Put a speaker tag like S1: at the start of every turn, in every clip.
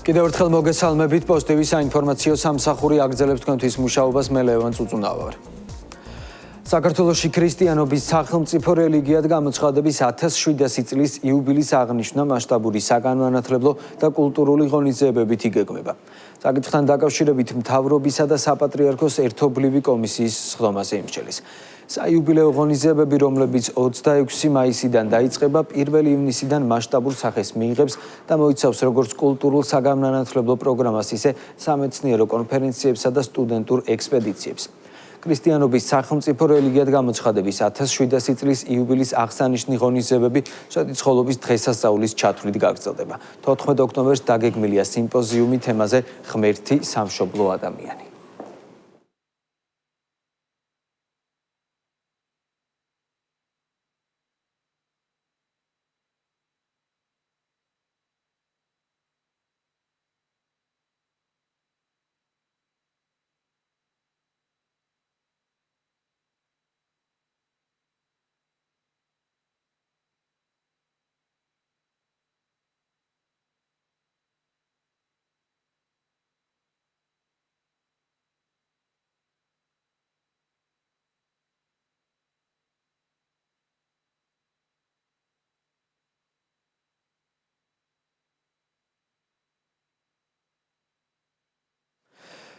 S1: კიდევ ერთხელ მოგესალმებით პოზიტივი საინფორმაციო სამსახური აგრძელებს თქვენთვის მუშაობას მე ლევან წუწუნავა ვარ. საქართველოში ქრისტიანობის სახელმწიფო რელიგიად გამოცხადების 1700 წლის იუბილის აღნიშვნა მასშტაბური საგანმანათლებლო და კულტურული ღონისძიებებით იგეგმება. საკითხთან დაკავშირებით მთავრობისა და საპატრიარქოს ერთობლივი კომისიის სხდომაზე იმსჯელის. საიუბილეო ღონისძიებები, რომლებიც 26 მაისიდან დაიწყება, 1 ივნისიდან მასშტაბურ სახეს მიიღებს და მოიცავს როგორც კულტურულ საგანმანათლებლო პროგრამას, ისე სამეცნიერო კონფერენციებსა და სტუდენტურ ექსპედიციებს. ქრისტიანობის სახელმწიფო რელიგიად გამოცხადების 1700 წლის იუბილის აღსანიშნავი ღონისძიებები სვეტიცხოვლობის დღესასწაულის ჩათვლით გაგრძელდება. 14 ოქტომბერს დაგეგმილია სიმპოზიუმი თემაზე ღმერთი სამშობლო ადამიანი.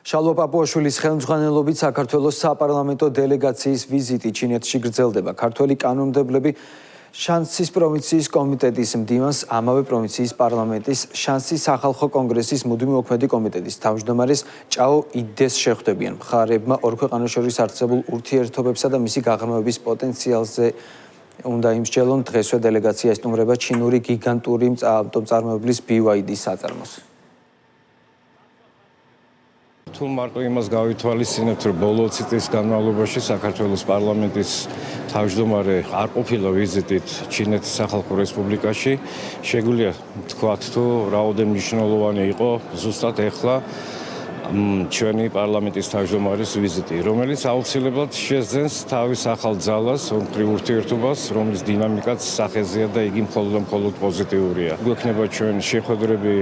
S1: შალვა პაპუაშვილის ხელმძღვანელობით საქართველოს საპარლამენტო დელეგაციის ვიზიტი ჩინეთში გრძელდება. ქართველი კანონმდებლები შანსის პროვინციის კომიტეტის მდივანს, ამავე პროვინციის პარლამენტის შანსის სახალხო კონგრესის მუდმივ მოქმედი კომიტეტის თავმჯდომარეს ჭაო იდეს შეხვდებიან. მხარეებმა ორ ქვეყანას შორის არსებულ ურთიერთობებსა და მისი გაღრმავების პოტენციალზე უნდა იმსჯელონ. დღესვე დელეგაცია ესტუმრება ჩინური გიგანტური ავტომწარმოებლის BYD-ის საწარმოს.
S2: თუ მარტო იმას გავითვალისწინებთ, რომ ბოლო 20 წლის განმავლობაში საქართველოს პარლამენტის თავმჯდომარე არ ყოფილა ვიზიტით ჩინეთის სახალხო რესპუბლიკაში, შეგვიძლია თქვათ, თუ რაოდენ მნიშვნელოვანი იყო ზუსტად ეხლა ჩვენი პარლამენტის თავმჯდომარის ვიზიტი, რომელიც აუცილებლად შეძენს თავის ახალ ძალას, ომხრივ ურთიერთობას, რომლის დინამიკაც სახეზეა და იგი მხოლოდ პოზიტიურია. გვექნება ჩვენ შეხვედრები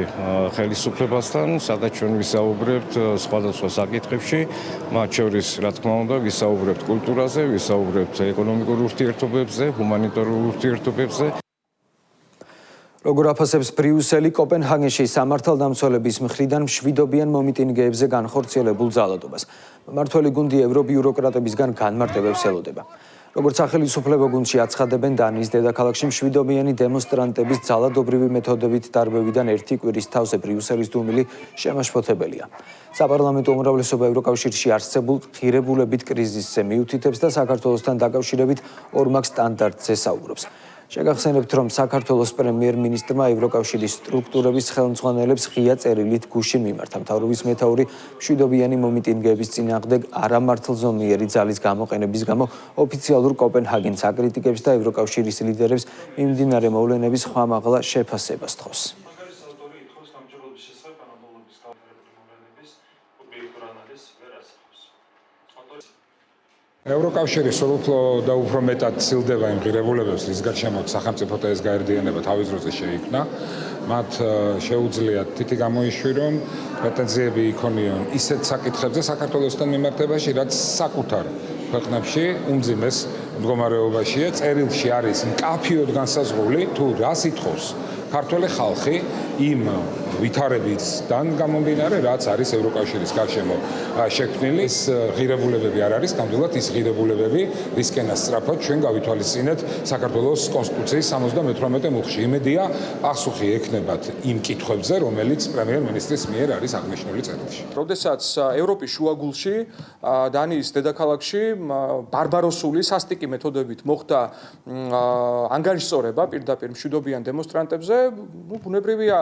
S2: ხელისუფლებასთან, სადაც ჩვენ ვისაუბრებთ სხვადასხვა საკითხებში, მათ შორის, რა თქმა უნდა, ვისაუბრებთ კულტურაზე, ვისაუბრებთ ეკონომიკურ ურთიერთობებზე, ჰუმანიტარულ ურთიერთობებზე. როგორ აფასებს ბრიუსელი კოპენჰაგენში სამართალდამცველების მხრიდან მშვიდობიან მომიტინგეებზე განხორციელებულ ძალადობას. მმართველი გუნდი ევრობიუროკრატებისგან განმარტებებს ელოდება. როგორც სახელმწიფო გუნდში აცხადებენ, დანიის დედაქალაქში მშვიდობიანი დემონსტრანტების ძალადობრივი მეთოდებით დარბევიდან ერთი კვირის თავზე ბრიუსელის დუმილი შემაშფოთებელია. საპარლამენტო უმრავლესობა ევროკავშირში არსებულ ღირებულებით კრიზისზე მიუთითებს და საქართველოსთან დაკავშირებით ორმაგ სტანდარტზე საუბრობს. შეგახსენებთ, რომ საქართველოს პრემიერ-მინისტრმა ევროკავშირის სტრუქტურების ხელმძღვანელებს ღია წერილით გუშინ მიმართა. მთავრობის მეთაური მშვიდობიანი მომიტინგეების წინააღმდეგ არამართლზომიერი ძალის გამოყენების გამო ოფიციალურ კოპენჰაგენს აკრიტიკებს და ევროკავშირის ლიდერებს მიმდინარე მოვლენების ხმამაღლა შეფასებას თხოვს.
S3: ევროკავშირი სულ უფრო და უფრო მეტად ცილდება იმ ღირებულებებს, რის გარშემო სახელმწიფოთა ეს გაერთიანება თავის დროზე შეიქმნა. მათ შეუძლიათ თითი გამოიშვირონ, პრეტენზიები იქონიონ ისეთ საკითხებზე საქართველოსთან მიმართებაში, რაც საკუთარ ქვეყნებში უმძიმეს მდგომარეობაშია. წერილში არის მკაფიოდ განსაზღვრული, თუ რას ითხოვს ქართველი ხალხი იმ ვითარებისგან გამომდინარე, რაც არის ევროკავშირის გარშემო შექმნილი. ეს ღირებულებები არ არის, ნამდვილად ის ღირებულებები, რისკენ ასწრაფად ჩვენ გავითვალისწინეთ საქართველოს კონსტიტუციის 78 მუხლში. იმედია, პასუხი ექნებათ იმ კითხვებზე, რომელიც პრემიერ-მინისტრის მიერ არის აღნიშნული წერილში.
S4: როდესაც ევროპის შუაგულში, დანიის დედაქალაქში ბარბაროსული სასტიკი მეთოდებით მოხდა ანგარიშწორება პირდაპირ მშვიდობიან დემონსტრანტებზე, ბუნებრივია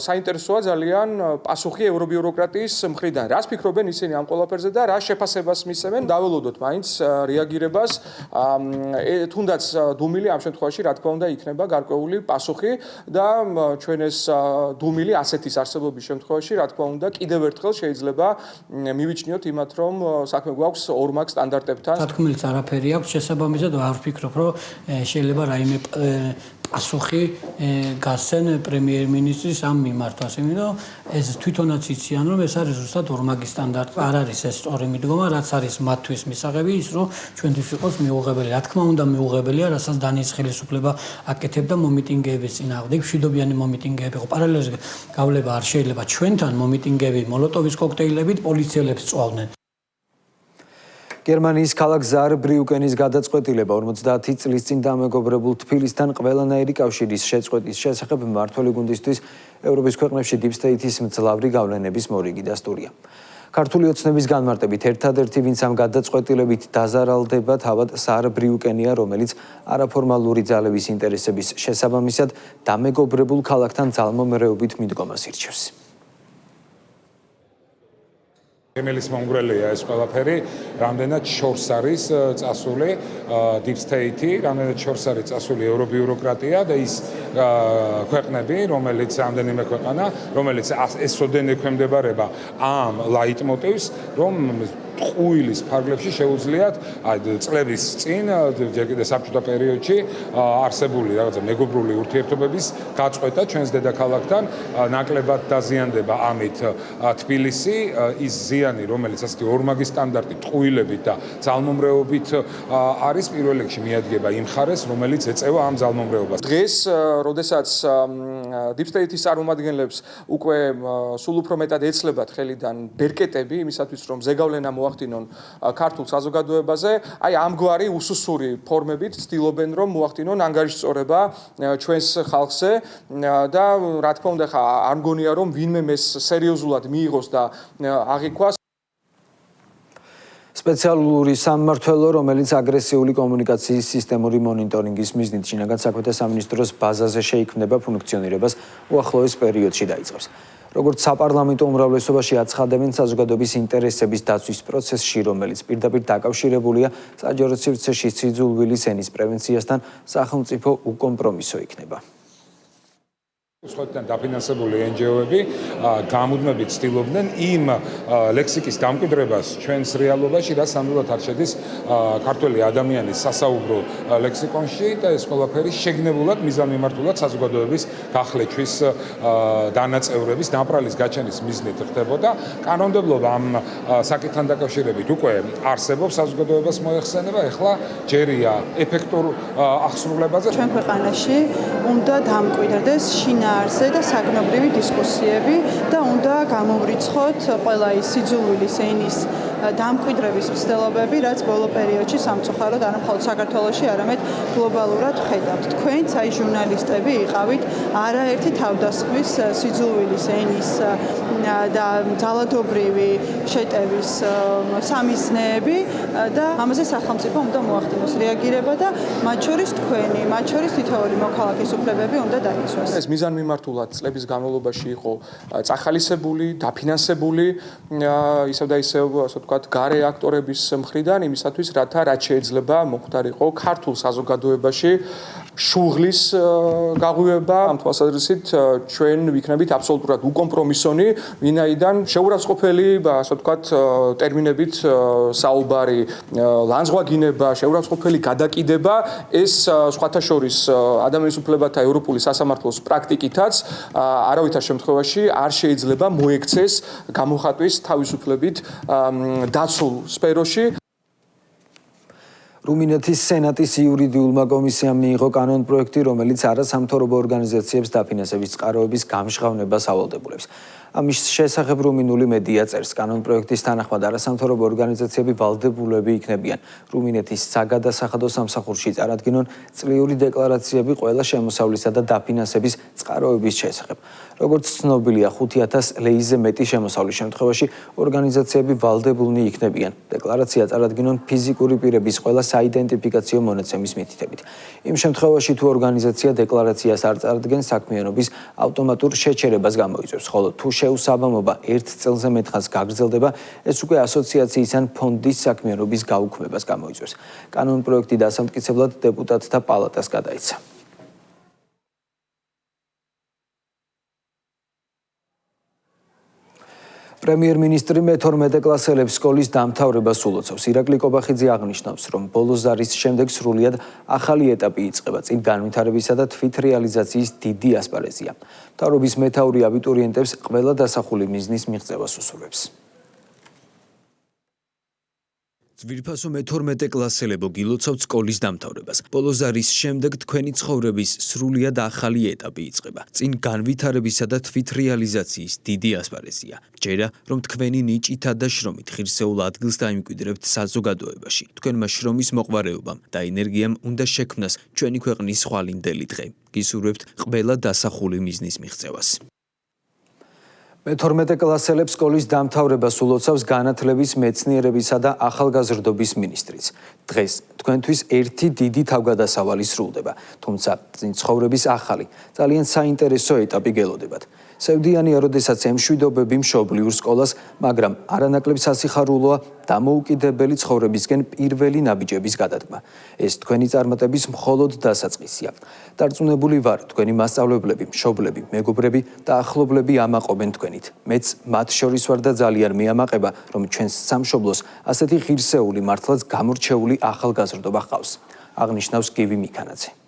S4: საინტერესოა ძალიან პასუხი ევრობიუროკრატიის მხრიდან. რას ფიქრობენ ისინი ამ ყველაფერზე და რა შეფასებას მისცემენ? დაველოდოთ მაინც რეაგირებას. თუნდაც დუმილი ამ შემთხვევაში რა თქმა უნდა იქნება გარკვეული პასუხი და ჩვენ ეს დუმილი ასეთის არსებობის შემთხვევაში რა თქმა უნდა კიდევ ერთხელ შეიძლება მივიჩნიოთ იმათ, რომ საქმე გვაქვს ორმაგ სტანდარტებთან.
S5: თქმილიც არაფერი აქვს შესაბამისად არ ვფიქრობ, რომ შეიძლება რაიმე პასუხი გასცენ პრემიერ-მინისტრის ამ მიმართვას, იმიტომ რომ ეს თვითონაც იციან, რომ ეს არის ზუსტად ორმაგი სტანდარტი. არ არის ეს სწორი მიდგომა, რაც არის მათთვის მისაღები ის, რომ ჩვენთვის იყოს მიუღებელი. რა თქმა უნდა, მიუღებელია, რასაც დანიის ხელისუფლება აკეთებდა მომიტინგეების წინააღმდეგ, მშვიდობიანი მომიტინგეები. პარალელურად გავლება არ შეიძლება ჩვენთან მომიტინგეები მოლოტოვის კოქტეილებით პოლიციელებს წვავდნენ.
S1: გერმანიის ქალაქ ზაარბრიუკენის გადაწყვეტილება 50 წლის წინ დამეგობრებულ თბილისთან ყველანაირი კავშირის შეწყვეტის შესახებ მმართველი გუნდისთვის ევროპის ქვეყნებში Deep State-ის მძლავრი გავლენების მორიგი დასტურია. ქართული ოცნების განმარტებით ერთადერთი ვინც ამ გადაწყვეტილებით დაზარალდება თავად ზაარბრიუკენია, რომელიც არაფორმალური ძალების ინტერესების შესაბამისად დამეგობრებულ ქალაქთან ძალმომრეობით მიდგომას ირჩევს.
S3: ემილის მონგრელია ეს ყველაფერი, რამდენად შორს არის წასული Deep State-ი, რამდენად შორს არის წასული ევრობიუროკრატია და ის ქვეყნები, რომელიც რამდენიმე ქვეყანა, რომელიც ესოდენ ექვემდებარება ამ ლაიტმოტივს, რომ ყუილის ფარგლებში შეუძლიათ წლების წინ ჯერ კიდევ საბჭოთა პერიოდში არსებული რაღაცა მეგობრული ურთიერთობების გაწყვეტა ჩვენს დედაქალაქთან ნაკლებად დაზიანდება ამით თბილისი ის ზიანი რომელიც ასეთი ორმაგი სტანდარტით ყუილებით და ძალმომრეობით არის პირველ რიგში მიადგება იმ ხარეს რომელიც ეწევა ამ ძალმომრეობას
S4: დღეს როდესაც Deep State-ის წარმომადგენლებს უკვე სულ უფრო მეტად ეცლებათ ხელიდან ბერკეტები იმისათვის რომ ზეგავლენა მოახდინონ ქართულ საზოგადოებაზე, აი ამგვარი უსუსური ფორმებით ცდილობენ რომ მოახდინონ ანგარიშწორება ჩვენს ხალხზე და რა თქმა უნდა არ მგონია რომ ვინმე მეს სერიოზულად მიიღოს და აღიქვას
S1: სპეციალური სამმართველო, რომელიც აგრესიული კომუნიკაციის სისტემური მონიტორინგის მიზნით შინაგან საქმეთა სამინისტროს ბაზაზე შეიქმნება ფუნქციონირებას უახლოეს პერიოდში დაიწყებს. როგორც საპარლამენტო უმრავლესობაში აცხადებენ საზოგადოების ინტერესების დაცვის პროცესში, რომელიც პირდაპირ დაკავშირებულია საჯარო სივრცეში სიძულვილის ენის პრევენციასთან, სახელმწიფო უკომპრომისო იქნება.
S3: სხვადასხვა დაფინანსებული NGO-ები გამუდმებით ცდილობდნენ იმ ლექსიკის დამკვიდრებას ჩვენს რეალობაში, რაც ნამდვილად არ შედის ქართველი ადამიანის სასაუბრო ლექსიკონში და ეს ყველაფერი შეგნებულად მიზანმიმართულად საზოგადოების გახლეჩვის დანაწევრების ნაპრალის გაჩენის მიზნით ხდებოდა. კანონმდებლობა ამ საკითხთან დაკავშირებით უკვე არსებობს საზოგადოებას მოეხსენება, ეხლა ჯერია ეფექტურ აღსრულებაზე.
S6: ჩვენ ქვეყანაში უნდა დამკვიდრდეს შინაარსზე და საგნობრივი დისკუსიები და უნდა გამოვრიცხოთ ყველა ის სიძულვილის ენის დამკვიდრების მცდელობები, რაც ბოლო პერიოდში სამწუხაროდ არა მხოლოდ საქართველოში, არამედ გლობალურად ხედავთ. თქვენც აი ჟურნალისტები იყავით არაერთი თავდასხმის სიძულვილის ენის და ძალადობრივი შეტევის სამიზნეები და ამაზე სახელმწიფო უნდა მოახდინოს რეაგირება და მათ შორის თქვენი, მათ შორის თითოეული მოქალაქის უფლებები უნდა დაიცვას.
S4: ეს მიზანმიმართულად წლების განმავლობაში იყო წახალისებული, დაფინანსებული ისევ და ისევ ასე ვთქვათ გარე აქტორების მხრიდან იმისათვის რათა რაც შეიძლება მოხდარიყო ქართულ საზოგადოებაში შუღლის გაღვივება ამ თვალსაზრისით ჩვენ ვიქნებით აბსოლუტურად უკომპრომისონი ვინაიდან შეურაცხყოფელი ასე ვთქვათ ტერმინებით საუბარი ლანძღვაგინება შეურაცხყოფელი გადაკიდება ეს სხვათა შორის ადამიანის უფლებათა ევროპული სასამართლოს პრაქტიკითაც არავითარ შემთხვევაში არ შეიძლება მოექცეს გამოხატვის თავისუფლებით დაცულ სფეროში რუმინეთის სენატის იურიდიულმა კომისიამ მიიღო კანონპროექტი, რომელიც არასამთავრობო ორგანიზაციებს დაფინანსების წყაროების გამჟღავნებას ავალდებულებს. ამის შესახებ რუმინული მედია წერს, კანონპროექტის თანახმად არასამთავრობო ორგანიზაციები ვალდებულები იქნებიან რუმინეთის საგადასახადო სამსახურში წარადგინონ წლიური დეკლარაციები ყველა შემოსავლისა და დაფინანსების წყაროების შესახებ. როგორც ცნობილია, 5000 ლეიზე მეტი შემოსავლის შემთხვევაში ორგანიზაციები ვალდებულნი იქნებიან დეკლარაცია წარადგინონ ფიზიკური პირების ყველა საიდენტიფიკაციო მონაცემის მითითებით. იმ შემთხვევაში, თუ ორგანიზაცია დეკლარაციას არ წარადგენს, საქმიანობის ავტომატურ შეჩერებას გამოიწვევს, ხოლო თუ შეუსაბამობა 1 წელზე მეტხანს გაგრძელდება, ეს უკვე ასოციაციის ან ფონდის საქმიანობის გაუქმებას გამოიწვევს. კანონპროექტი დასამტკიცებლად დეპუტატთა პალატას გადაეცა.
S1: პრემიერ-მინისტრი მე-12 კლასელებს სკოლის დამთავრებას ულოცავს. ირაკლი კობახიძე აღნიშნავს, რომ ბოლო ზარის შემდეგ სრულიად ახალი ეტაპი იწყება. წინ განვითარებისა და თვით რეალიზაციის დიდი ასპარეზია. მთავრობის მეთაური აბიტურიენტებს ყველა დასახული მიზნის მიღწევას უსურვებს. ძვირფასო მე-12 კლასელებო გილოცავთ სკოლის დამთავრებას. ბოლო ზარის შემდეგ თქვენი ცხოვრების სრულიად ახალი ეტაპი იწყება. წინ განვითარებისა და თვით რეალიზაციის დიდი ასპარეზია. ჯერა, რომ თქვენი ნიჭითა და შრომით ღირსეულ ადგილს დაიმკვიდრებთ საზოგადოებაში. თქვენმა შრომის მოყვარეობამ და ენერგიამ უნდა შექმნას ჩვენი ქვეყნის ხვალინდელი დღე. გისურვებთ ყველა დასახული მიზნის მიღწევას. მე-12 კლასელებს სკოლის დამთავრებას ულოცავს განათლების, მეცნიერებისა და ახალგაზრდობის მინისტრიც. დღეს თქვენთვის ერთი დიდი თავგადასავალი სრულდება, თუმცა წინ ცხოვრების ახალი, ძალიან საინტერესო ეტაპი გელოდებათ. სევდიანია, როდესაც ემშვიდობები მშობლიურ სკოლას, მაგრამ არანაკლებ სასიხარულოა დამოუკიდებელი ცხოვრებისკენ პირველი ნაბიჯების გადადგმა. ეს თქვენი წარმატების მხოლოდ დასაწყისია. დარწმუნებული ვარ, თქვენი მასწავლებლები, მშობლები, მეგობრები და ახლობლები ამაყობენ თქვენით. მეც მათ შორის ვარ და ძალიან მეამაყება, რომ ჩვენს სამშობლოს ასეთი ღირსეული, მართლაც გამორჩეული ახალგაზრდობა ჰყავს. აღნიშნავს გივი მიქანაძე.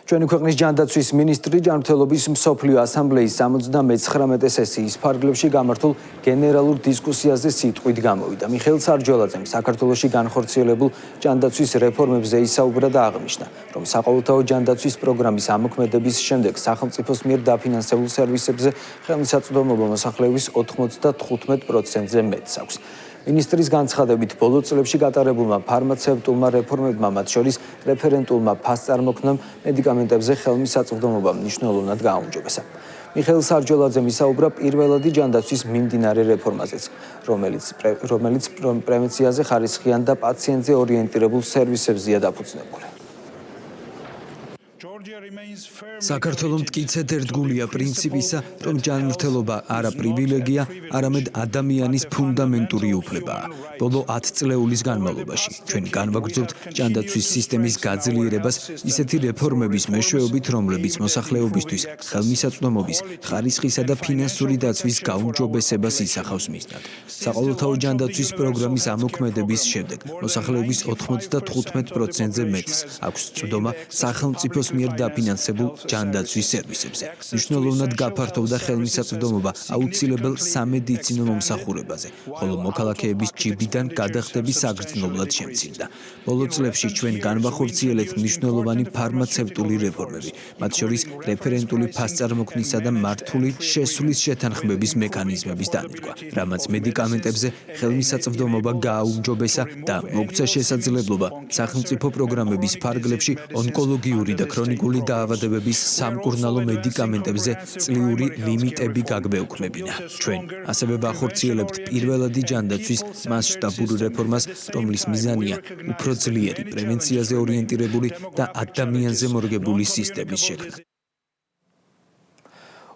S1: ჩვენი ქვეყნის ჯანდაცვის მინისტრი ჯანმრთელობის მსოფლიო ასამბლეის 79 სესიის ფარგლებში გამართულ გენერალურ დისკუსიაზე სიტყვით გამოვიდა. მიხეილ სარჯოლაძემ საქართველოში განხორციელებულ ჯანდაცვის რეფორმებზე ისაუბრა და აღნიშნა, რომ საყოველთაო ჯანდაცვის პროგრამის ამოქმედების შემდეგ სახელმწიფოს მიერ დაფინანსებულ სერვისებზე ხელმისაწვდომობა მოსახლეობის 95%-ზე მეტს აქვს. მინისტრის განცხადებით, ბოლო წლებში გატარებულმა ფარმაცევტულმა რეფორმებმა, მათ შორის რეფერენტულმა ფასწარმოქმნამ მედიკამენტებზე ხელმისაწვდომობამ მნიშვნელოვნად გააუმჯობესა. მიხეილ სარჯოლაძემ ისაუბრა პირველადი ჯანდაცვის მიმდინარე რეფორმაზეც, რომელიც პრევენციაზე ხარისხიან და პაციენტზე ორიენტირებულ სერვისებზეა დაფუძნებული. საქართველო მტკიცედ ერთგულია პრინციპისა, რომ ჯანმრთელობა არა პრივილეგია, არამედ ადამიანის ფუნდამენტური უფლებაა. ბოლო 10 წლეულის განმავლობაში ჩვენ განვაგრძობთ ჯანდაცვის სისტემის გაძლიერებას ისეთი რეფორმების მეშვეობით, რომლებიც მოსახლეობისთვის ხელმისაწვდომობის, ხარისხისა და ფინანსური დაცვის გაუმჯობესებას ისახავს მიზნად. საყოველთაო ჯანდაცვის პროგრამის ამოქმედების შემდეგ მოსახლეობის 95%-ზე მეტს აქვს წვდომა სახელმწიფოს მიერ დაფინანსებულ ჯანდაცვის სერვისებზე. მნიშვნელოვნად გაფართოვდა ხელმისაწვდომობა აუცილებელ სამედიცინო მომსახურებაზე, ხოლო მოქალაქეების ჯიბიდან გადახდების საგრძნობლად შემცირდა. ბოლო წლებში ჩვენ განვახორციელებთ მნიშვნელოვანი ფარმაცევტული რეფორმები, მათ შორის რეფერენტული ფასწარმოქმნისა და მართული შესვლის შეთანხმების მექანიზმების დანერგვა, რამაც მედიკამენტებზე ხელმისაწვდომობა გააუმჯობესა და მოგცა შესაძლებლობა სახელმწიფო პროგრამების ფარგლებში ონკოლოგიური და ქრონიკული დაავადებების სამკურნალო მედიკამენტებზე წლიური ლიმიტები გაგბეუქმებინა. ჩვენ ასევე ვახორციელებთ პირველადი ჯანდაცვის მასშტაბურ რეფორმას, რომლის მიზანია უფრო ძლიერი, პრევენციაზე ორიენტირებული და ადამიანზე მორგებული სისტემის შექმნა.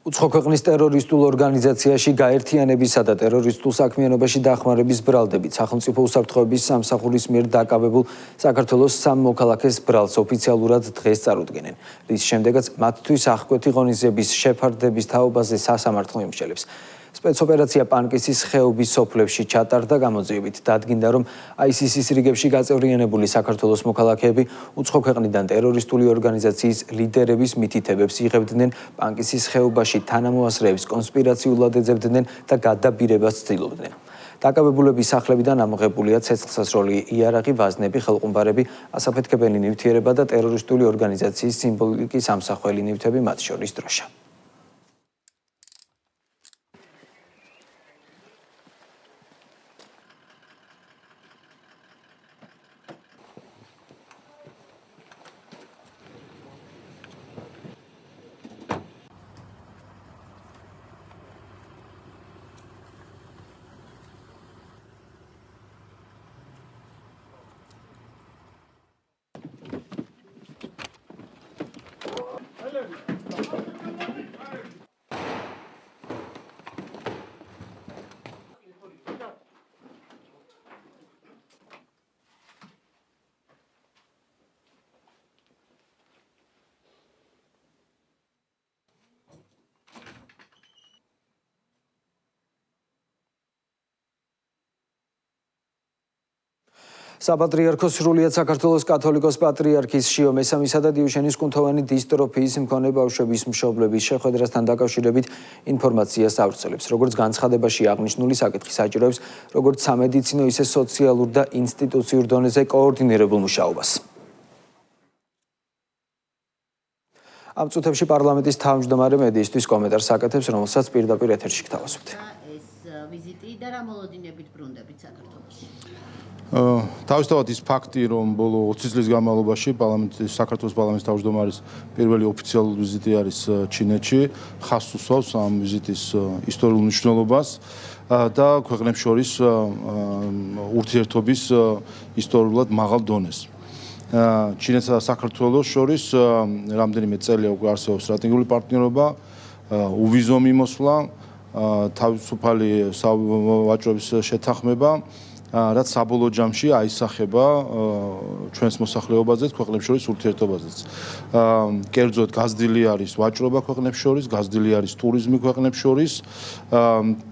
S1: უცხო ქვეყნის ტერორისტულ ორგანიზაციაში გაერთიანებისა და ტერორისტულ საქმიანობაში დახმარების ბრალდებით სახელმწიფო უსაფრთხოების სამსახურის მიერ დაკავებულ საქართველოს 3 მოქალაქეს ბრალს ოფიციალურად დღეს წარუდგენენ, რის შემდეგაც მათთვის აღკვეთი ღონისძიების შეფარდების თაობაზე სასამართლო იმსჯელებს. სპეცოპერაცია პანკისის ხეობის სოფლებში ჩატარდა, გამოძიებით დადგინდა, რომ ISIS-ის რიგებში გაწევრიანებული საქართველოს მოქალაქეები უცხო ქვეყნიდან ტერორისტული ორგანიზაციის ლიდერების მითითებებს იღებდნენ, პანკისის ხეობაში თანამოასრეებს კონსპირაციულად ეძებდნენ და გადაბირებას ცდილობდნენ. დაკავებულების სახლებიდან ამოღებულია ცეცხლსასროლი იარაღი, ვაზნები, ხელყუმბარები, ასაფეთქებელი ნივთიერება და ტერორისტული ორგანიზაციის სიმბოლიკის ამსახველი ნივთები, მათ შორის დროშა. საპატრიარქო სრულიად საქართველოს კათოლიკოს პატრიარქის შიო მესამისა და დიოშენის კუნთოვანი დისტროფიის მქონე ბავშვების მშობლების შეხვედრასთან დაკავშირებით ინფორმაციას ავრცელებს. როგორც განცხადებაში აღნიშნული საკითხი საჭიროებს როგორც სამედიცინო, ისე სოციალურ და ინსტიტუციურ დონეზე კოორდინირებულ მუშაობას. ამ წუთებში პარლამენტის თავმჯდომარე მედიისთვის კომენტარს აკეთებს, რომელსაც პირდაპირ ეთერში გთავაზობთ.
S7: ეს ვიზიტი და რა მოლოდინებით ბრუნდებით საქართველოში?
S8: თავისთავად ის ფაქტი, რომ ბოლო 20 წლის განმავლობაში საქართველოს პარლამენტის თავმჯდომარის პირველი ოფიციალური ვიზიტი არის ჩინეთში, ხაზს უსვავს ამ ვიზიტის ისტორიულ მნიშვნელობას და ქვეყნებს შორის ურთიერთობის ისტორიულად მაღალ დონეს. ჩინეთსა და საქართველოს შორის რამდენიმე წელია უკვე არსებობს სტრატეგიული პარტნიორობა, უვიზო მიმოსვლა, თავისუფალი ვაჭრობის შეთანხმება, რაც საბოლოო ჯამში აისახება ჩვენს მოსახლეობაზე, ქვეყნებს შორის ურთიერთობაზეც. კერძოდ გაზრდილი არის ვაჭრობა ქვეყნებს შორის, გაზრდილი არის ტურიზმი ქვეყნებს შორის,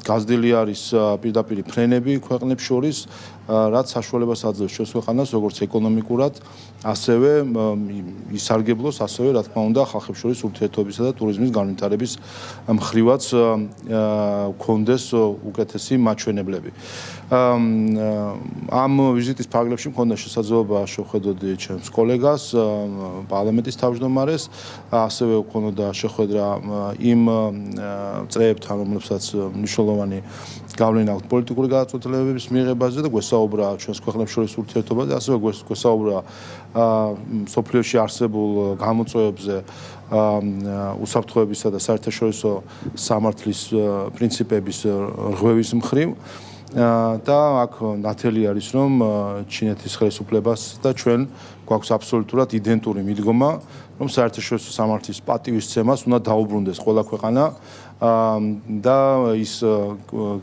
S8: გაზრდილი არის პირდაპირ ფრენები ქვეყნებს შორის, რაც საშუალებას აძლევს ჩვენს ქვეყანას როგორც ეკონომიკურად, ასევე ისარგებლოს, ასევე რა თქმა უნდა ხალხებს შორის ურთიერთობისა და ტურიზმის განვითარების მხრივაც გქონდეს უკეთესი მაჩვენებლები. ამ ვიზიტის ფარგლებში მქონდა შესაძლებლობა შევხედოდი ჩემს კოლეგას, პარლამენტის თავმჯდომარეს, ასევე მქონდა შეხვედრა იმ წრეებთან, რომლებსაც მნიშვნელოვანი გავლენა აქვს პოლიტიკური გადაწყვეტილებების მიღებაზე და გვესაუბრა ჩვენს ქვეყნებს შორის ურთიერთობაზე, ასევე გვესაუბრა სოფლიოში არსებულ გამოწვევებზე უსაფრთხოებისა და საერთაშორისო სამართლის პრინციპების რღვევის მხრივ. და აქ ნათელი არის, რომ ჩინეთის ხელისუფლებას და ჩვენ გვაქვს აბსოლუტურად იდენტური მიდგომა, რომ საერთაშორისო სამართლის პატივისცემას უნდა დაუბრუნდეს ყველა ქვეყანა და ის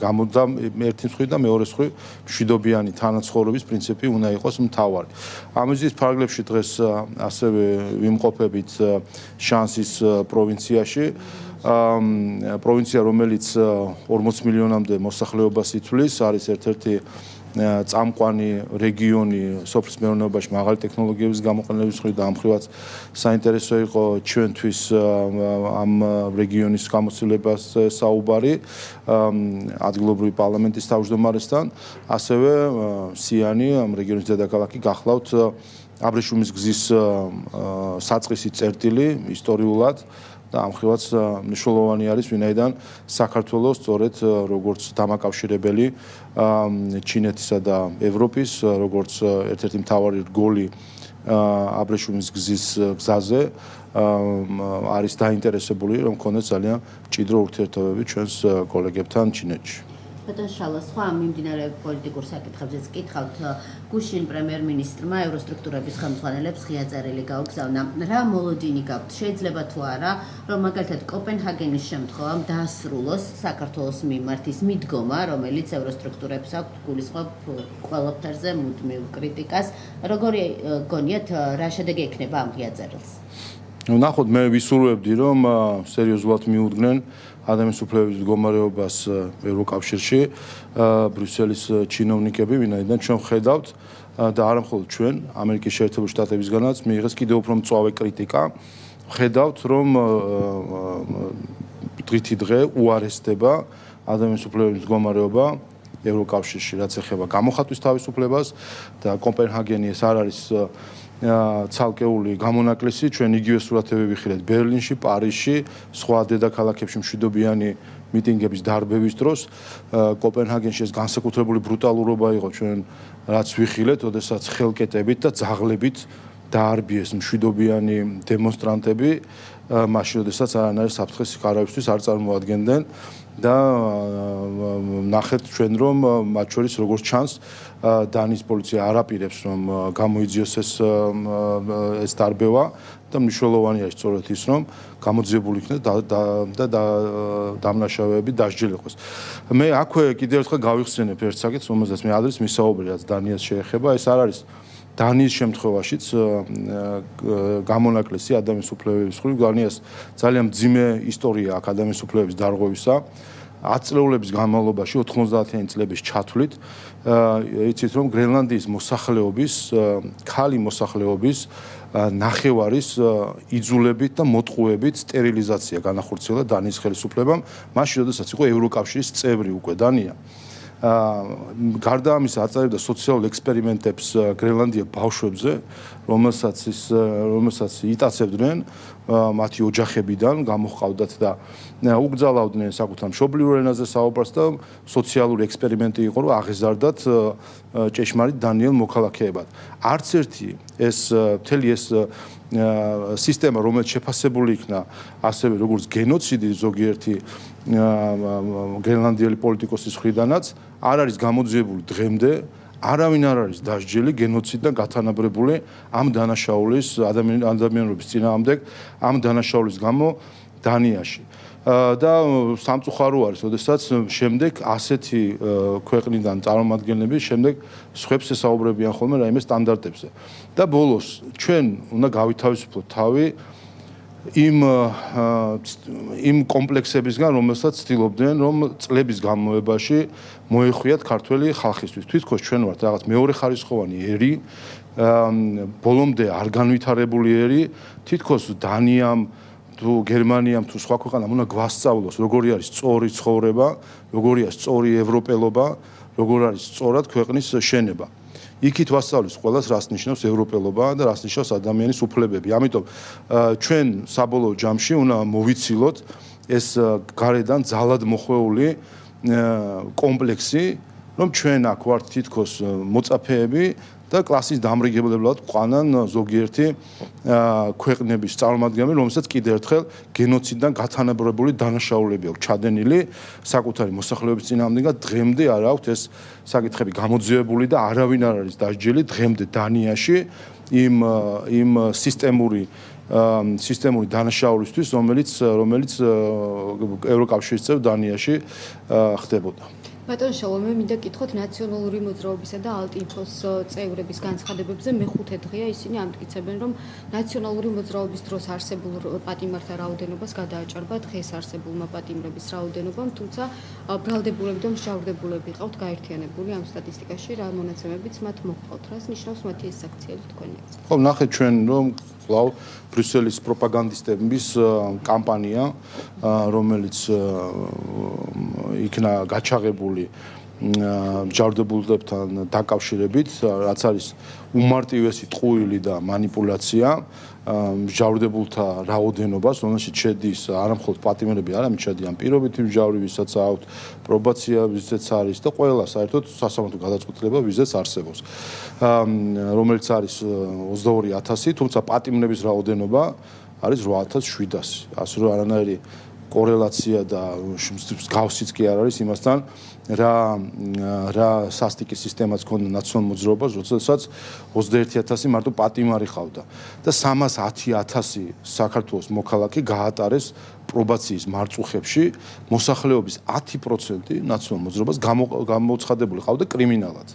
S8: გამოდა ერთი მხრივ და მეორე მხრივ მშვიდობიანი თანაცხოვრების პრინციპი უნდა იყოს მთავარი. ამ ვიზიტის ფარგლებში დღეს ასევე ვიმყოფებით შანსის პროვინციაში. პროვინცია, რომელიც 40 მილიონამდე მოსახლეობას ითვლის, არის ერთ-ერთი წამყვანი რეგიონი სოფლის მეურნეობაში მაღალი ტექნოლოგიების გამოყენების მხრივ და ამ მხრივაც საინტერესო იყო ჩვენთვის ამ რეგიონის გამოცდილებას საუბარი ადგილობრივი პარლამენტის თავმჯდომარესთან, ასევე სიანი ამ რეგიონის დედაქალაქი გახლავთ აბრეშუმის გზის საწყისი წერტილი ისტორიულად და ამ მხრივაც მნიშვნელოვანი არის, ვინაიდან საქართველოს სწორედ როგორც დამაკავშირებელი ჩინეთისა და ევროპის, როგორც ერთ-ერთი მთავარი რგოლი აბრეშუმის გზის გზაზე არის დაინტერესებული, რომ ქონდეს ძალიან მჭიდრო ურთიერთობები ჩვენს კოლეგებთან ჩინეთში.
S7: ბატონ შალა, სხვა მიმდინარე პოლიტიკურ საკითხებზეც კითხავთ, გუშინ პრემიერ-მინისტრმა ევროსტრუქტურების ხელმძღვანელებს ღია წერილი გაუგზავნა. რა მოლოდინი გაქვთ? შეიძლება თუ არა, რომ მაგალითად კოპენჰაგენის შემთხვევამ დაასრულოს საქართველოს მიმართ ის მიდგომა, რომელიც ევროსტრუქტურებს აქვს, გულისხმობ ყველაფერზე მუდმივ კრიტიკას. როგორი გონიათ, რა შედეგი ექნება ამ ღია წერილს?
S8: ნახოთ, მე ვისურვებდი, რომ სერიოზულად მიუდგნენ ადამიანის უფლებების მდგომარეობას ევროკავშირში, ბრიუსელის ჩინოვნიკები, ვინაიდან ჩვენ ხედავთ და არა მხოლოდ ჩვენ, ამერიკის შეერთებული შტატებისგანაც მიიღეს კიდევ უფრო მწვავე კრიტიკა. ხედავთ, რომ დღითი დღე უარესდება ადამიანის უფლებების მდგომარეობა ევროკავშირში, რაც ეხება გამოხატვის თავისუფლებას და კოპენჰაგენი ეს არ არის ცალკეული გამონაკლისი, ჩვენ იგივე სურათები ვიხილეთ ბერლინში, პარიზში, სხვა დედაქალაქებში მშვიდობიანი მიტინგების დარბევის დროს. კოპენჰაგენში ეს განსაკუთრებული ბრუტალურობა იყო ჩვენ რაც ვიხილეთ, ოდესაც ხელკეტებით და ძაღლებით დაარბიეს მშვიდობიანი დემონსტრანტები, მაშინ ოდესაც არანაირ საფრთხეს არავისთვის არ წარმოადგენდნენ. და ნახეთ ჩვენ რომ მათ შორის როგორც ჩანს დანიის პოლიცია არ აპირებს რომ გამოიძიოს ეს დარბევა და მნიშვნელოვანი არის სწორედ ის რომ გამოძიებული იქნეს და დამნაშავეები დასჯილიყოს. მე აქვე კიდევ ერთხელ გავიხსენებ ერთ საკითხს, რომელზეც მე ადრეს მისაუბრე, რაც დანიას შეეხება, ეს არ არის დანიის შემთხვევაშიც გამონაკლისი ადამიანის უფლებების მხრივ. დანიას ძალიან მძიმე ისტორია აქვს ადამიანის უფლებების დარღვევისა. 10 წლეულების განმავლობაში 90-იანი წლების ჩათვლით იცით რომ გრენლანდიის მოსახლეობის ქალი მოსახლეობის ნახევარის იძულებით და მოტყუებით სტერილიზაცია განახორციელა დანიის ხელისუფლებამ მაშინ როდესაც იყო ევროკავშირის წევრი უკვე დანია გარდა ამისა აწარმოებდა სოციალურ ექსპერიმენტებს გრენლანდია ბავშვებზე რომელსაც იტაცებდნენ მათი ოჯახებიდან გამოჰყავდათ და უგზავნავდნენ საკუთარ მშობლიურ ენაზე საუბარს და სოციალური ექსპერიმენტი იყო რომ აღეზარდათ ჭეშმარიტ დანიელ მოქალაქეებად არც ერთი მთელი ეს სისტემა რომელიც შეფასებული იქნა ასევე როგორც გენოციდი ზოგიერთი გრენლანდიელი პოლიტიკოსის მხრიდანაც არ არის გამოძიებული დღემდე არავინ არ არის დასჯილი გენოციდიდან გათანაბრებული ამ დანაშაულის ადამიანობის წინააღმდეგ ამ დანაშაულის გამო დანიაში და სამწუხარო არის, როდესაც შემდეგ ასეთი ქვეყნიდან წარმომადგენლები შემდეგ სხვებს ესაუბრებიან ხოლმე რაიმე სტანდარტებზე. და ბოლოს ჩვენ უნდა გავითავისუფლოთ თავი იმ კომპლექსებისგან, რომელსაც ცდილობდნენ, რომ წლების განმავლობაში მოეხვიათ ქართველი ხალხისთვის. თვითონ ჩვენ ვართ რაღაც მეორე ხარისხოვანი ერი, ბოლომდე არ განვითარებული ერი, თითქოს დანიამ თუ გერმანიამ თუ სხვა ქვეყანამ უნდა გვასწავლოს როგორი არის სწორი ცხოვრება, როგორი არის სწორი ევროპელობა, როგორ არის სწორად ქვეყნის შენება. იქით ვასწავლის ყველას რას ნიშნავს ევროპელობა და რას ნიშნავს ადამიანის უფლებები. ამიტომ ჩვენ საბოლოო ჯამში უნდა მოვიცილოთ ეს გარედან ძალად მოხვეული კომპლექსი, რომ ჩვენ აქ ვართ თითქოს მოწაფეები და კლასის დამრიგებლად ყვანან ზოგიერთი ქვეყნების წარმომადგენლები, რომელსაც კიდევ ერთხელ გენოციდიდან გათანაბრებული დანაშაულები აქვს ჩადენილი საკუთარი მოსახლეობის წინააღმდეგ და დღემდე არ აქვს ეს საკითხები გამოძიებული და არავინ არ არის დასჯილი დღემდე დანიაში იმ სისტემური დანაშაულისთვის, რომელიც ევროკავშირის წევრ დანიაში ხდებოდა.
S9: ბატონ შალო, მე მინდა გითხოთ ნაციონალური მოძრაობისა და ალტ-ინფოს წევრების განცხადებებზე მეხუთე დღეა ისინი ამტკიცებენ, რომ ნაციონალური მოძრაობის დროს არსებულ პატიმართა რაოდენობას გადააჭარბა დღეს არსებულმა პატიმრების რაოდენობამ, თუმცა ბრალდებულები და მსჯავრდებულები ყავთ გაერთიანებული ამ სტატისტიკაში, რა მონაცემებიც მათ მოჰყავთ, რას ნიშნავს მათი ეს აქციები თქვენი აზრით?
S8: ხო, ნახეთ ჩვენ რომ კვლავ ბრიუსელის პროპაგანდისტების კამპანია, რომელიც იქნა გაჩაღებული მსჯავრდებულებთან დაკავშირებით, რაც არის უმარტივესი ტყუილი და манипуляция, მსჯავრდებულთა რაოდენობას, რომელშიც შედის არამხოლოდ პატიმრები, არამედ შედიან პირობითი მსჯავრები, ვისაც აქვთ პრობაცია, ვისაც არის და ყველა საერთოდ სასამართლო გადაწყვეტილება ვიზეც არსებობს. რომელიც არის 22000, თუმცა პატიმრების რაოდენობა არის 8700. ასე რომ არანაირი კორელაცია და გავსიც კი არ არის იმასთან, რა სასტიკი სისტემაც ქონდა ნაციონალურ მოძრაობას, როდესაც 21000 მარტო პატიმარი ყავდა და 310000 საქართველოს მოქალაქე გაატარეს პრობაციის მარწუხებში, მოსახლეობის 10% ნაციონალურ მოძრაობას გამოცხადებული ყავდა კრიმინალად.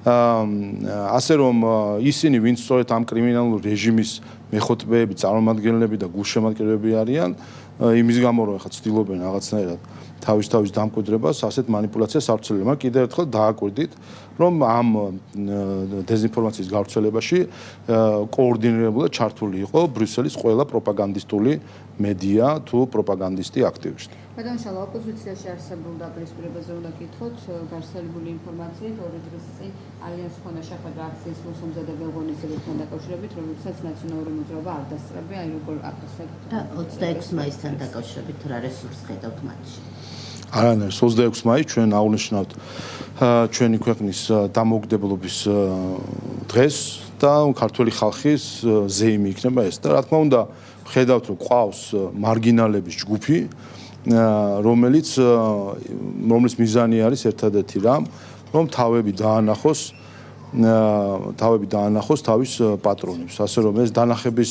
S8: ასე რომ ისინი ვინც სწორედ ამ კრიმინალურ რეჟიმის მეხოტბეები, წარმომადგენლები და გულშემატკივრები არიან, იმის გამო რომ ახლა ცდილობენ რაღაცნაირად თავის დამკვიდრებას, ასეთ манипуляციას ავრცელებენ. მაგრამ კიდევ ერთხელ დააკვირდით, რომ ამ დეზინფორმაციის გავრცელებაში კოორდინირებულად ჩართული იყო ბრიუსელის ყველა პროპაგანდისტული მედია თუ პროპაგანდისტი აქტივისტი.
S9: ბატონ შალო, ოპოზიციაში არსებულ დაპირისპირებაზე უნდა გითხოთ, გავრცელებული ინფორმაციით ორი დღის წინ ალიანს ჰქონდა შეხვედრა აქციის მოსამზადებელ ღონისძიებებთან დაკავშირებით, რომელსაც ნაციონალური მოძრაობა არ დასწრებია, აი როგორ აფასებთ
S7: და 26 მაისთან დაკავშირებით რა რესურსს ხედავთ მათში?
S8: არანაირ 26 მაისს ჩვენ აღვნიშნავთ ჩვენი ქვეყნის დამოუკიდებლობის დღეს და ქართული ხალხის ზეიმი იქნება ეს და რა თქმა უნდა ხედავთ რომ ყავს მარგინალების ჯგუფი რომელიც მიზანი არის ერთადერთი რამ რომ თავები დაანახოს თავის პატრონებს ასე რომ ეს დანახების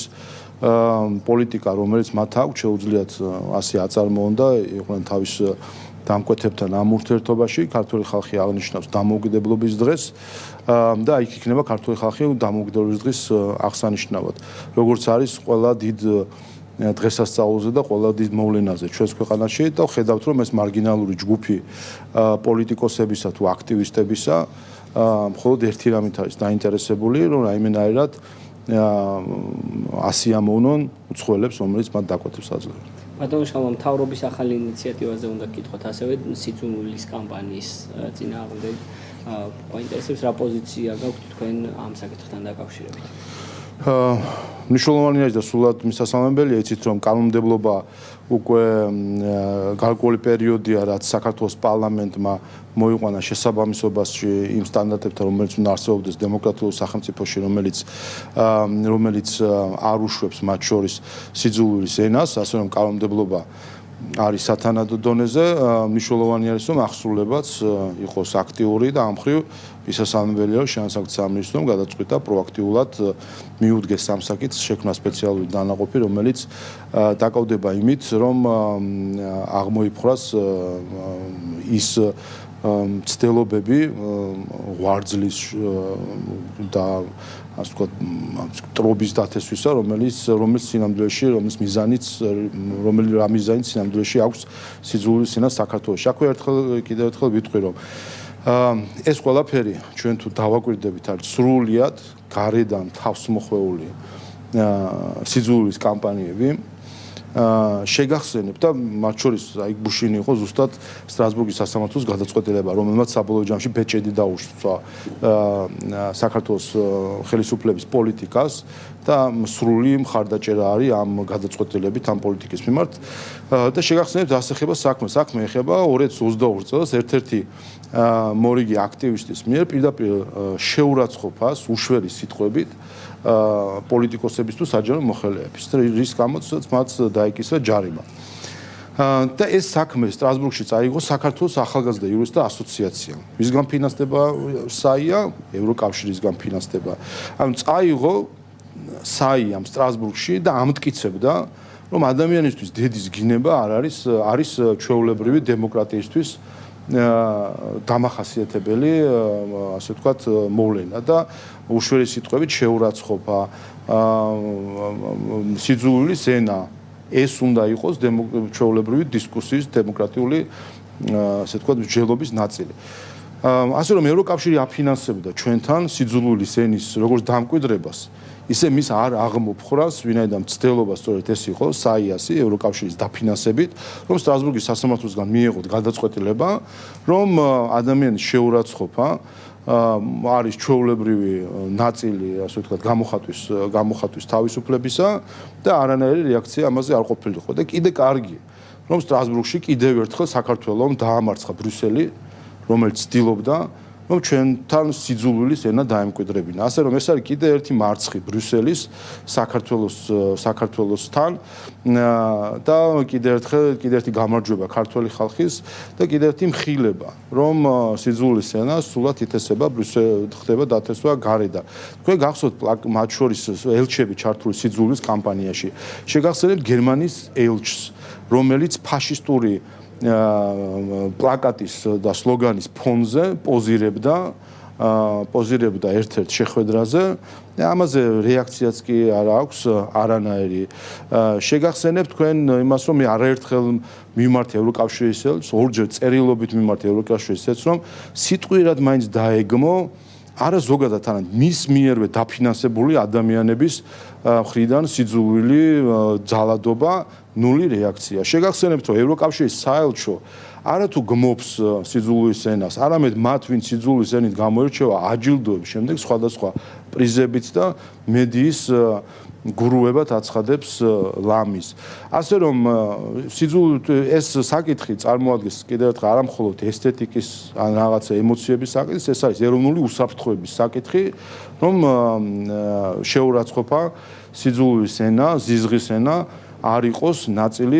S8: პოლიტიკა რომელიც მათ აქვს შეუძლიათ ასე აწარმოონ და იყვნენ თავის დამკვეთებთან ამ ურთიერთობაში ქართული ხალხი აღნიშნავს დამოუკიდებლობის დღეს და იქ იქნება ქართული ხალხი დამოუკიდებლობის დღის აღსანიშნავად როგორც არის ყველა დიდ დღესასწაულზე და ყველა დიდ მოვლენაზე ჩვენს ქვეყანაში და ხედავთ რომ ეს მარგინალური ჯგუფი პოლიტიკოსებისა თუ აქტივისტებისა მხოლოდ ერთი რამით არის დაინტერესებული რომ რაიმენაირად ასიამოვნონ უცხოელებს რომელიც მათ დაკვეთებს აძლევენ.
S10: ბატონო შალვა მთავრობის ახალი ინიციატივაზე უნდა გკითხოთ ასევე სიძულვილის კამპანიის წინააღმდეგ გვაინტერესებს რა პოზიცია გაქვთ თქვენ ამ საკითხთან დაკავშირებით?
S8: მნიშვნელოვანი არის და სულად მისასალმებელია იცით რომ კანონმდებლობა უკვე გარკვეული პერიოდია რაც საქართველოს პარლამენტმა მოიყვანა შესაბამისობაში იმ სტანდარტებთან რომელიც უნდა არსებობდეს დემოკრატიულ სახელმწიფოში რომელიც არ უშვებს მათ შორის სიძულვილის ენას ასე რომ კანონმდებლობა არის სათანადო დონეზე მნიშვნელოვანი არის რომ აღსრულებაც იყოს აქტიური და ამ მხრივ მისასალმებელია რომ შენსაკუთრ სამინისტრომ გადაწყვიტა პროაქტიულად მიუდგეს ამ საკითხს შექმნა სპეციალური დანაყოფი რომელიც დაკავდება იმით რომ აღმოიფხვრას ის ცდილობები ვარძლის და ასე ვთქვათ ტრობის დათესვისა რომელიც სინამდვილეში მიზანიც სინამდვილეში აქვს სიძულვილის ენა საქართველოში. აქვე კიდევ ერთხელ ვიტყვი რომ ეს ყველაფერი ჩვენ თუ დავაკვირდებით არის სრულიად გარედან თავს მოხვეული სიძულვილის კამპანიები შეგახსენებთ და მათ შორის აი გუშინი იყო ზუსტად სტრასბურგის სასამართლოს გადაწყვეტილება რომელმაც საბოლოო ჯამში ბეჭედი დაუშვა საქართველოს ხელისუფლების პოლიტიკას და სრული მხარდაჭერა არის ამ გადაწყვეტილებით ამ პოლიტიკის მიმართ და შეგახსენებთ ასე ხება საქმე ეხება 2022 წელს ერთ-ერთი მორიგი აქტივისტის მიერ პირდაპირ შეურაცხყოფას უშვერი სიტყვებით პოლიტიკოსების თუ საჯარო მოხელეების რის გამოც მათ დაიკისრა ჯარიმა. და ეს საქმე სტრასბურგში წაიღო საქართველოს ახალგაზრდა იურისტთა ასოციაციამ. ვისგან ფინანსდება საია, ევროკავშირისგან ფინანსდება. ანუ წაიღო საიამ სტრასბურგში და ამტკიცებდა რომ ადამიანისთვის დედის გინება არის ჩვეულებრივი დემოკრატიისთვის დამახასიათებელი ასე ვთქვათ მოვლენა და უშვერი სიტყვებით შეურაცხყოფა სიძულვილის ენა ეს უნდა იყოს ჩვეულებრივი დისკუსიის დემოკრატიული ასე ვთქვათ მსჯელობის ნაწილი. ასე რომ ევროკავშირი აფინანსებდა ჩვენთან სიძულვილის ენის როგორც დამკვიდრებას ისე მის არ აღმოფხვრას ვინაიდან მცდელობა სწორედ ეს იყო საიასი ევროკავშირის დაფინანსებით რომ სტრასბურგის სასამართლოსგან მიიღოთ გადაწყვეტილება რომ ადამიანის შეურაცხყოფა არის ჩვეულებრივი ნაწილი ასე ვთქვათ გამოხატვის თავისუფლებისა და არანაირი რეაქცია ამაზე არ ყოფილიყო და კიდე კარგი რომ სტრასბურგში კიდევ ერთხელ საქართველოს დაამარცხა ბრიუსელი რომელიც ცდილობდა რომ ჩვენთან სიძულვილის ენა დაემკვიდრებინა. ასე რომ ეს არის კიდე ერთი მარცხი ბრიუსელის საქართველოსთან და კიდე ერთი გამარჯვება ქართული ხალხის და კიდე ერთი მხილება, რომ სიძულვილის ენა სულად ითესება ხდება დათესვა გარედან. თქვენ გახსოვთ მათ შორის ელჩები ჩართული სიძულვილის კამპანიაში. შეგახსენებთ გერმანიის ელჩს, რომელიც ფაშისტური პლაკატის და სლოგანის ფონზე პოზირებდა ერთ-ერთ შეხვედრაზე და ამაზე რეაქციაც კი არ აქვს არანაირი. შეგახსენებთ თქვენ იმას რომ მე არაერთხელ მიმართ ევროკავშირის ელჩს, ორჯერ წერილობით მიმართ ევროკავშირის ელჩს, რომ სიტყვიერად მაინც დაეგმო არა ზოგადად არამედ მის მიერვე დაფინანსებული ადამიანების მხრიდან სიძულვილი ძალადობა ნული რეაქცია. შეგახსენებთ რომ ევროკავშირის საელჩო არათუ გმობს სიძულვილის ენას, არამედ მათ ვინც სიძულვილის ენით გამოირჩევა აჯილდოებს შემდეგ სხვადასხვა პრიზებით და მედიის გურუებად აცხადებს ლამის. ასე რომ ეს საკითხი წარმოადგენს კიდევ ერთხელ არა მხოლოდ ესთეტიკის ან რაღაცა ემოციების საკითხი, ეს არის ეროვნული უსაფრთხოების საკითხი, რომ შეურაცხყოფა სიძულვილის ენა, ზიზღის ენა არ იყოს ნაწილი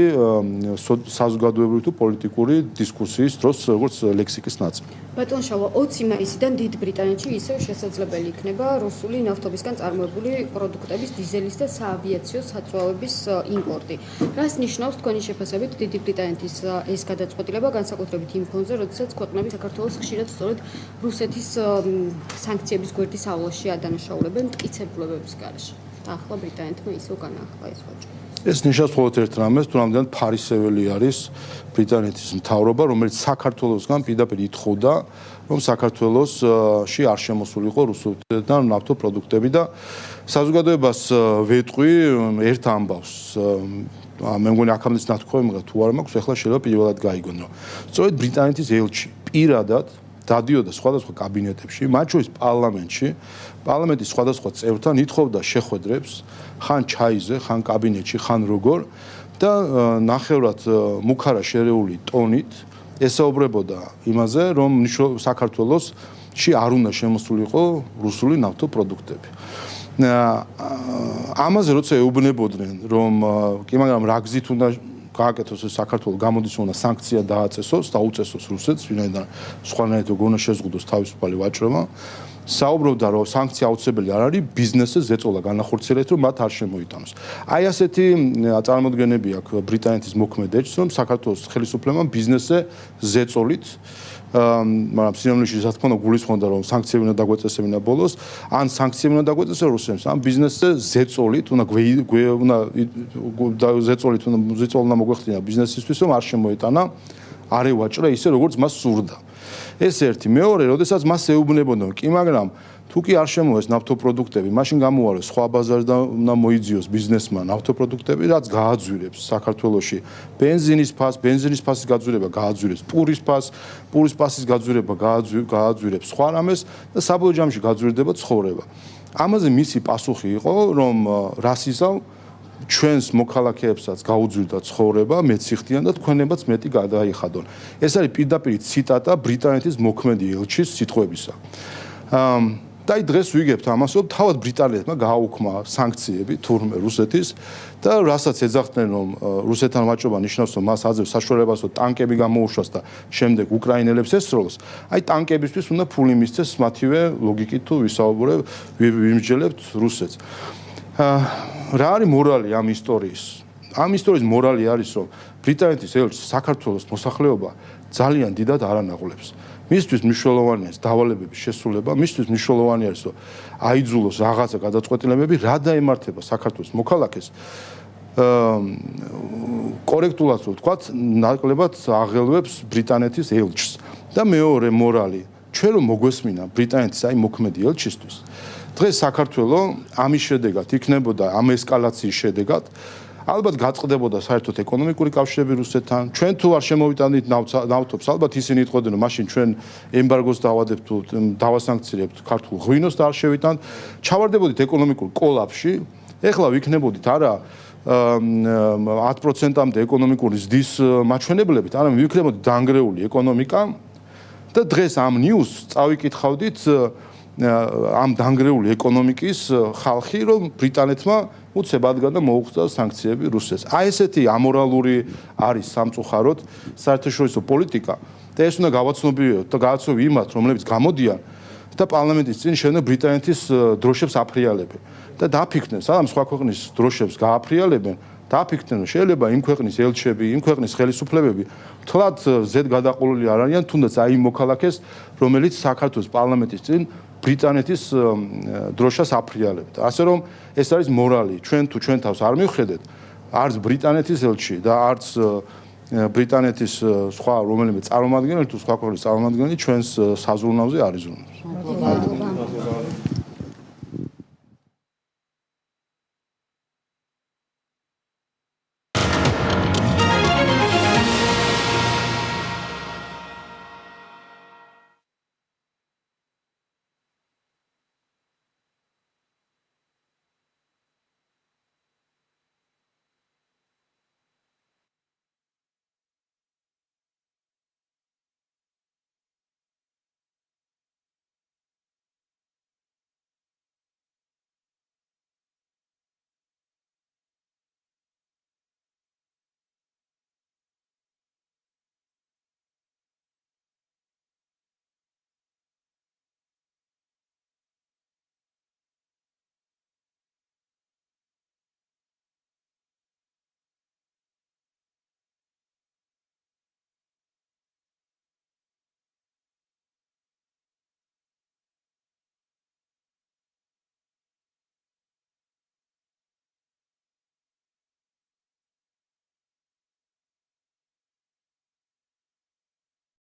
S8: საზოგადოებრივი თუ პოლიტიკური დისკუსიის დროს როგორც ლექსიკის ნაწილი.
S9: ბატონ შალვა, 20 მაისიდან დიდ ბრიტანეთში ისევ შესაძლებელი იქნება რუსული ნავთობისგან წარმოებული პროდუქტების დიზელის და საავიაციო საწვავების იმპორტი. რას ნიშნავს თქვენი შეფასებით დიდი ბრიტანეთის ეს გადაწყვეტილება განსაკუთრებით იმ ფონზე, როდესაც ქვეყნები საქართველოს ხშირად სწორედ რუსეთის სანქციების გვერდის ავლაში ადანაშაულებენ მტკიცებულებების გარეშე? ახლა ბრიტანეთმა ისე უკანა ახლა ეს ვაჭრო.
S8: ეს ნიშნავს მხოლოდ ერთ რამეს, თუ რამდენად ფარისეველი არის ბრიტანეთის მთავრობა, რომელიც საქართველოსგან პირდაპირ ითხოვდა, რომ საქართველოსში არ შემოსულიყო რუსეთიდან ნავთობპროდუქტები და საზოგადოებას ვეტყვი ერთ ამბავს. მე მგონი აქამდეც ნათქვამი თუ არ მაქვს, ახლა შეიძლება პირველად გაიგონ, რომ სწორედ ბრიტანეთის ელჩი პირადად დადიოდა სხვადასხვა კაბინეტებში, მათ შორის პარლამენტში, პარლამენტის სხვადასხვა წევრთან ითხოვდა შეხვედრებს, ხან ჩაიზე, ხან კაბინეტში, ხან როგორ და ნახევრად მუქარა შერეული ტონით ესაუბრებოდა იმაზე, რომ საქართველოსში არ უნდა შემოსულიყო რუსული ნავთობპროდუქტები. ამაზე როცა ეუბნებოდნენ, რომ კი მაგრამ რა გზით უნდა გააკეთოს საქართველოს გამოდის უნდა სანქცია დააწესოს, დაუწესოს რუსეთს, ვინაიდან სხვანაირად როგორ უნდა შეზღუდოს თავისუფალი ვაჭრობა. საუბრობდა რომ სანქცია აუცილებელი არ არის, ბიზნესზე ზეწოლა განახორციელეთ, რომ მათ არ შემოიტანოს. აი ასეთი წარმოდგენები აქვს ბრიტანეთის მოქმედებს, რომ საქართველოს ხელისუფლებამ ბიზნესზე ზეწოლით მაგრამ სინამდვილეში რა თქმა უნდა გულისხმობდა რომ სანქციები უნდა დაგვეწესებინა ბოლოს, ან სანქციები უნდა დაგვეწესებინა რუსეთს, ან ბიზნესზე ზეწოლით უნდა ზეწოლით უნდა მოგვეხდინა ბიზნესისთვის, რომ არ შემოეტანა არ ევაჭრა ისე როგორც მას სურდა. ეს ერთი. მეორე, როდესაც მას ეუბნებოდა, კი მაგრამ თუ კი არ შემოეს ნავთობპროდუქტები, მაშინ გამოუარო სხვა ბაზარს და უნდა მოიძიოს ბიზნესმა ნავთობპროდუქტები, რაც გააძვირებს საქართველოში ბენზინის ფასის გაძვირება გააძვირებს პურის ფასის გაძვირება გააძვირებს სხვა რამეს და საბოლოო ჯამში გაძვირდება ცხოვრება. ამაზე მისი პასუხი იყო, რომ რასიზავ ჩვენს მოქალაქეებსაც გაუძვირდა ცხოვრება, მეც იხდიან და თქვენებაც მეტი გადაიხადონ. ეს არის პირდაპირ ციტატა ბრიტანეთის მოქმედი ელჩის სიტყვებისა. და დღეს ვიგებთ ამას, რომ თავად ბრიტანეთმა გააუქმა სანქციები თურმე რუსეთის და რასაც ეძახდნენ, რომ რუსეთთან ვაჭრობა ნიშნავს, რომ მას აძლევს საშუალებას, რომ ტანკები გამოუშვას და შემდეგ უკრაინელებს ესროლოს. აი ტანკებისთვის უნდა ფული მისცეს მათივე ლოგიკით თუ ვიმსჯელებთ რუსეთს. რა არის მორალი ამ ისტორიის? ამ ისტორიის მორალი არის, რომ ბრიტანეთის ელჩს საქართველოს მოსახლეობა ძალიან დიდად არანაღვლებს. მისთვის მნიშვნელოვანია დავალებების შესრულება, მისთვის მნიშვნელოვანია ის, რომ აიძულოს რაღაცა გადაწყვეტილებები, რა დაემართება საქართველოს მოქალაქეს. კორექტულად რო ვთქვათ, ნაკლებად აღელვებს ბრიტანეთის ელჩს. და მეორე მორალი, ჩვენ რომ მოგვესმინა ბრიტანეთის აი მოქმედი ელჩისთვის, დღეს საქართველო ამის შედეგად იქნებოდა ამ ესკალაციის შედეგად ალბათ გაწყდებოდა საერთოდ ეკონომიკური კავშირები რუსეთთან. ჩვენ თუ არ შემოვიტანით ნავთობს, ალბათ ისინი იტყოდნენ, რომ მაშინ ჩვენ ემბარგოს დავადებთ თუ დავასანქცირებთ ქართულ ღვინოს და არ შევიტანთ. ჩავარდებოდით ეკონომიკურ კოლაფსში. ეხლა ვიქნებოდით არა 10%-მდე ეკონომიკური ზრდის მაჩვენებლებით, არამედ ვიქნებოდით დანგრეული ეკონომიკა და დღეს ამ ნიუსს წავიკითხავდით ამ დანგრეული ეკონომიკის ხალხი, რომ ბრიტანეთმა უცებ ადგა და მოუხდა სანქციები რუსეთს. აი ესეთი ამორალური არის სამწუხაროდ საერთაშორისო პოლიტიკა და ეს უნდა გავაცნობიეროთ და გააცნობი იმათ, რომლებიც გამოდიან და პარლამენტის წინ შედნენ ბრიტანეთის დროშებს აფრიალებენ და დაფიქრდნენ, სანამ სხვა ქვეყნის დროშებს გააფრიალებენ, დაფიქრდნენ, რომ შეიძლება იმ ქვეყნის ელჩები, იმ ქვეყნის ხელისუფლებები თლად ზედ გადაყოლილი არ არიან, თუნდაც აი იმ მოქალაქეს, რომელიც საქართველოს პარლამენტის წინ ბრიტანეთის დროშას აფრიალებდა. ასე რომ ეს არის მორალი. ჩვენ თუ ჩვენ თავს არ მივხედეთ, არც ბრიტანეთის ელჩი და არც ბრიტანეთის სხვა რომელიმე წარმომადგენელი თუ სხვა ქვეყნის წარმომადგენელი ჩვენს საზრუნავზე არ იზრუნავს.